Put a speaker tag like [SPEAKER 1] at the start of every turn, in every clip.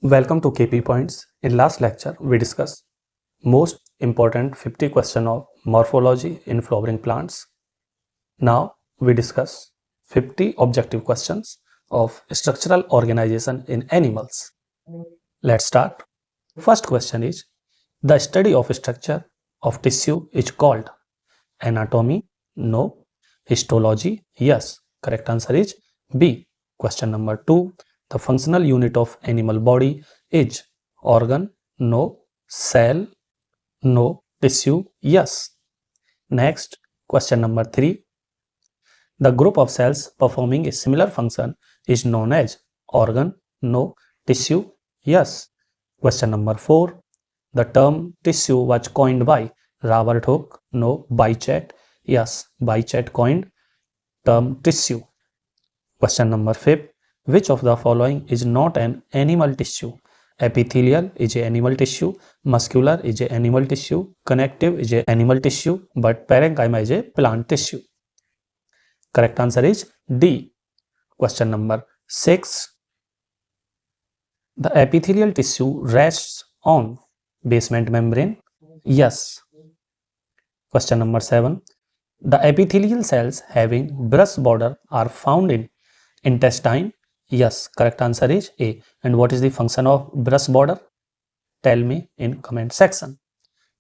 [SPEAKER 1] Welcome to KP Points. In last lecture, we discussed most important 50 questions of morphology in flowering plants. Now we discuss 50 objective questions of structural organization in animals. Let's start. First question is, the study of structure of tissue is called anatomy? No. Histology? Yes. Correct answer is B. Question number 2. The functional unit of animal body is organ? No. Cell? No. Tissue? Yes. Next, question number 3. The group of cells performing a similar function is known as organ? No. Tissue? Yes. Question number 4. The term tissue was coined by Robert Hooke? No. By Chat? Yes. By Chat coined term tissue. Question number 5. Which of the following is not an animal tissue? Epithelial is an animal tissue, muscular is an animal tissue, connective is an animal tissue, but parenchyma is a plant tissue. Correct answer is D. Question number 6. The epithelial tissue rests on basement membrane? Yes. Question number 7. The epithelial cells having brush border are found in intestine? Yes. Correct answer is A. And what is the function of brush border? Tell me in comment section.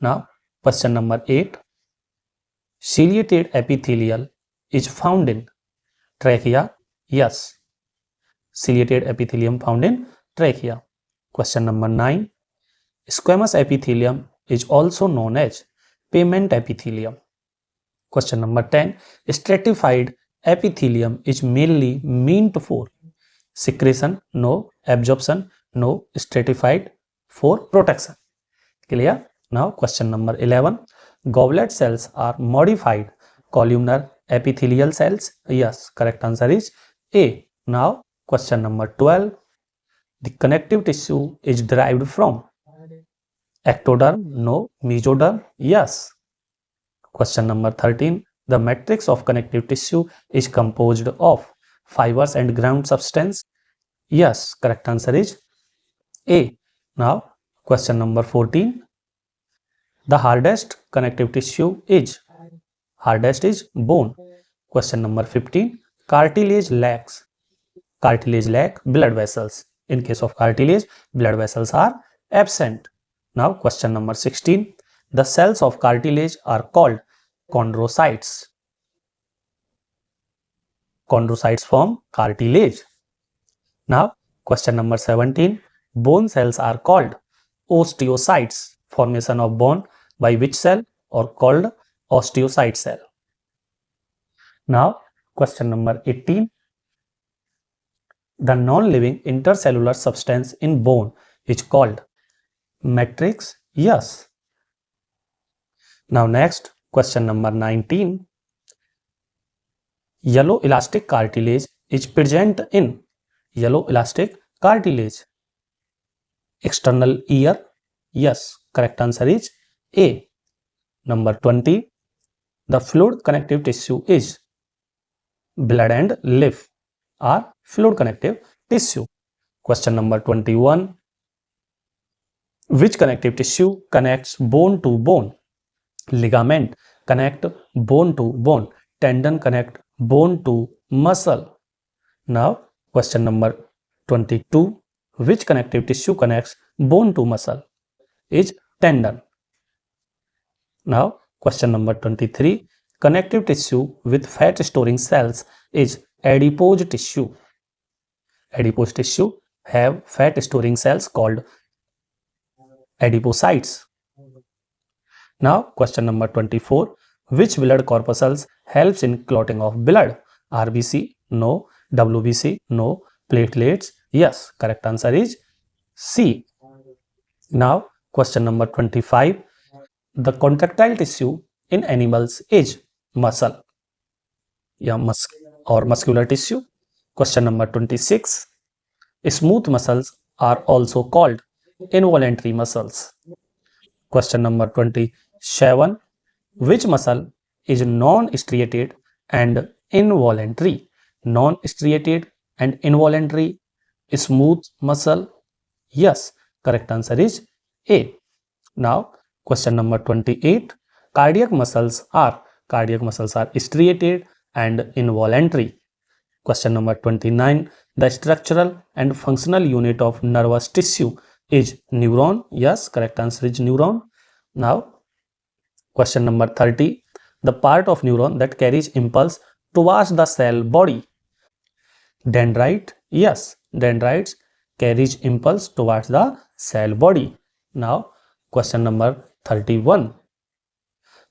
[SPEAKER 1] Now, question number 8. Ciliated epithelial is found in trachea? Yes. Ciliated epithelium found in trachea. Question number 9. Squamous epithelium is also known as pavement epithelium. Question number 10. Stratified epithelium is mainly meant for secretion? No. Absorption? No. Stratified for protection. Clear? Now question number 11. Goblet cells are modified columnar epithelial cells? Yes. Correct answer is A. Now question number 12. The connective tissue is derived from ectoderm? No. Mesoderm? Yes. Question number 13. The matrix of connective tissue is composed of fibers and ground substance? Yes. Correct answer is A. Now, question number 14. The hardest connective tissue is? Hardest is bone. Question number 15. Cartilage lacks blood vessels. In case of cartilage, blood vessels are absent. Now, question number 16. The cells of cartilage are called chondrocytes. Chondrocytes form cartilage. Now, question number 17. Bone cells are called osteocytes. Formation of bone by which cell or called osteocyte cell. Now, question number 18. The non-living intercellular substance in bone is called matrix? Yes. Now, next, question number 19. Yellow elastic cartilage is present in yellow elastic cartilage. External ear? Yes. Correct answer is A. Number 20. The fluid connective tissue is blood and lymph are fluid connective tissue. Question number 21. Which connective tissue connects bone to bone? Ligament connect bone to bone. Tendon connect bone to muscle. Now, question number 22. Which connective tissue connects bone to muscle? Is tendon. Now, question number 23. Connective tissue with fat storing cells is adipose tissue. Adipose tissue have fat storing cells called adipocytes. Now, question number 24. Which blood corpuscles helps in clotting of blood? RBC? No. WBC? No. Platelets? Yes. Correct answer is C. Now, question number 25. The contractile tissue in animals is muscle. Or muscular tissue. Question number 26. Smooth muscles are also called involuntary muscles. Question number 27. Which muscle is non-striated and involuntary? Non-striated and involuntary smooth muscle? Yes, correct answer is A. Now, question number 28. Cardiac muscles are striated and involuntary. Question number 29. The structural and functional unit of nervous tissue is neuron. Yes, correct answer is neuron. Now, question number 30. The part of neuron that carries impulse towards the cell body. Dendrite. Yes, dendrites carries impulse towards the cell body. Now, question number 31.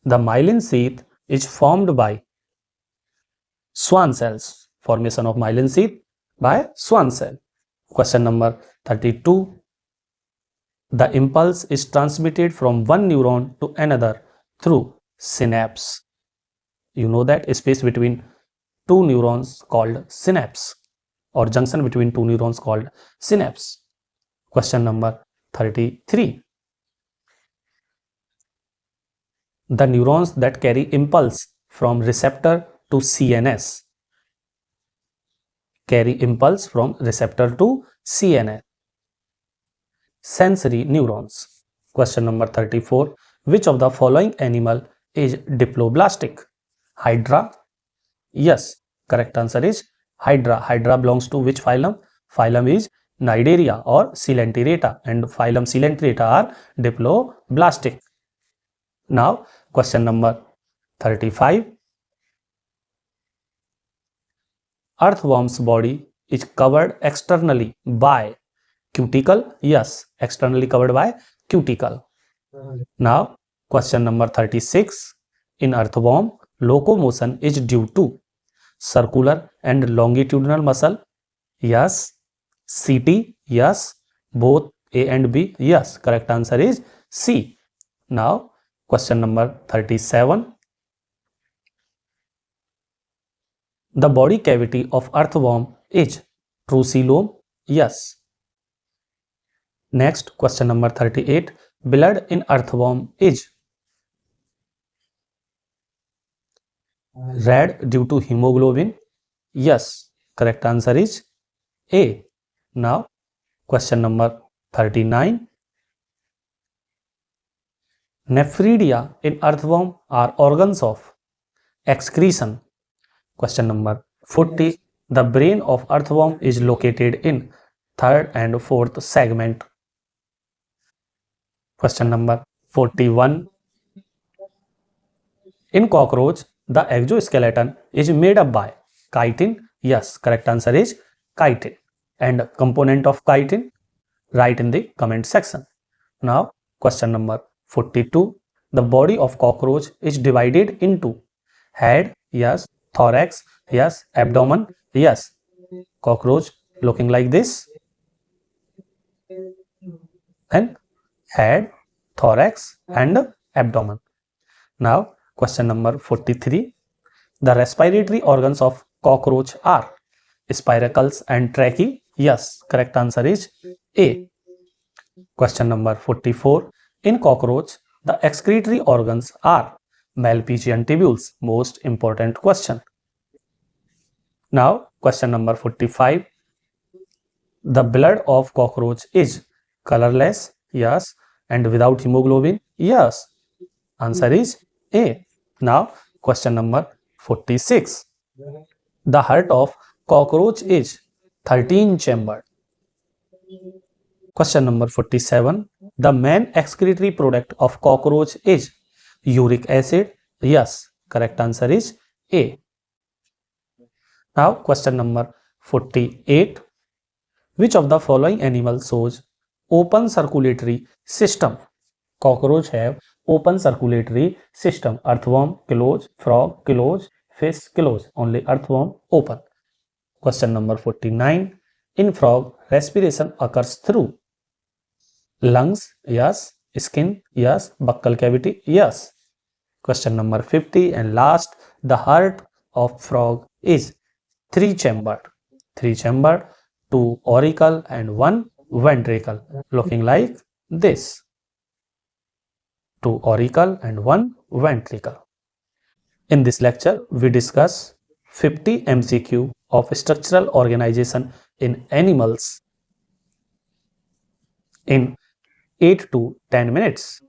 [SPEAKER 1] The myelin sheath is formed by Schwann cells. Formation of myelin sheath by Schwann cell. Question number 32. The impulse is transmitted from one neuron to another through synapse. You know that space between two neurons called synapse, or junction between two neurons called synapse. Question number 33. The neurons that carry impulse from receptor to CNS. Carry impulse from receptor to CNS. Sensory neurons. Question number 34. Which of the following animal is diploblastic? Hydra. Yes, correct answer is Hydra. Hydra belongs to which phylum? Phylum is Cnidaria or Coelenterata, and phylum Coelenterata are diploblastic. Now, question number 35. Earthworm's body is covered externally by cuticle. Yes, externally covered by cuticle. Now, question number 36. In earthworm, locomotion is due to circular and longitudinal muscle. Yes. CT. Yes. Both A and B. Yes. Correct answer is C. Now, question number 37. The body cavity of earthworm is true-coelom. Yes. Next, question number 38. Blood in earthworm is red due to hemoglobin. Yes. Correct answer is A. Now, question number 39. Nephridia in earthworm are organs of excretion. Question number 40. The brain of earthworm is located in third and fourth segment. Question number 41. In cockroach, the exoskeleton is made up by chitin. Yes, correct answer is chitin. And component of chitin, write in the comment section. Now, question number 42. The body of cockroach is divided into head. Yes. Thorax. Yes. Abdomen. Yes. Cockroach looking like this. And head, thorax and abdomen. Now, question number 43. The respiratory organs of cockroach are spiracles and tracheae. Yes, correct answer is A. Question number 44. In cockroach, the excretory organs are Malpighian tubules. Most important question. Now, question number 45. The blood of cockroach is colorless. Yes. And without hemoglobin. Yes. Answer is A. Now, question number 46. The heart of cockroach is 13 chambered. Question number 47. The main excretory product of cockroach is uric acid. Yes, correct answer is A. Now, question number 48. Which of the following animals shows open circulatory system? Cockroach have open circulatory system. Earthworm close, frog close, fish close. Only earthworm open. Question number 49. In frog, respiration occurs through lungs. Yes. Skin. Yes. Buccal cavity. Yes. Question number 50 and last. The heart of frog is three chambered. Three chambered, two auricle and one ventricle. Looking like this. Two auricle and one ventricle. In this lecture, we discuss 50 MCQ of structural organization in animals. in 8 to 10 minutes.